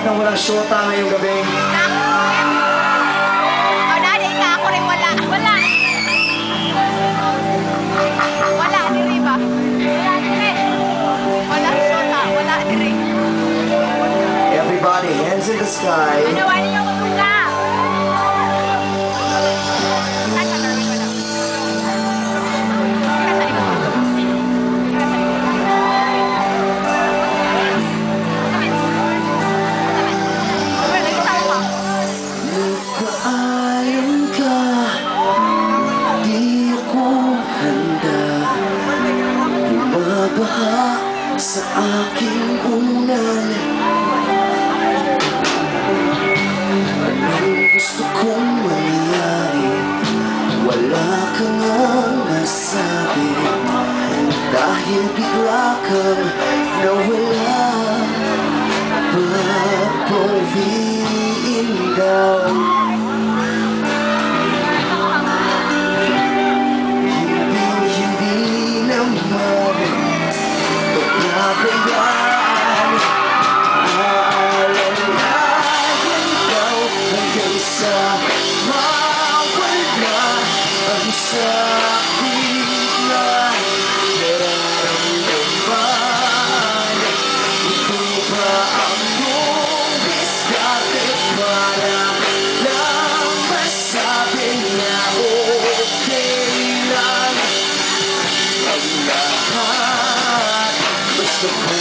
lahat ng walang syota ngayong gabi. O, Daddy, ako rin wala. Wala. Wala, diri ba? Wala, diri. Wala syota, wala, diri. Everybody, hands in the sky. Ano, wala niyo magbuka? Sa aking unan, anong gusto kong mangyari? Wala ka ngang masabi, dahil bigla kang nawala. Papuriin daw, hindi naman pagkakayaan. Aalalayan daw hanggang sa mawala ang sakit na nararamdaman. Ito ba ang iyong diskarte para lang masabi na okay lang ang lahat? Basta pa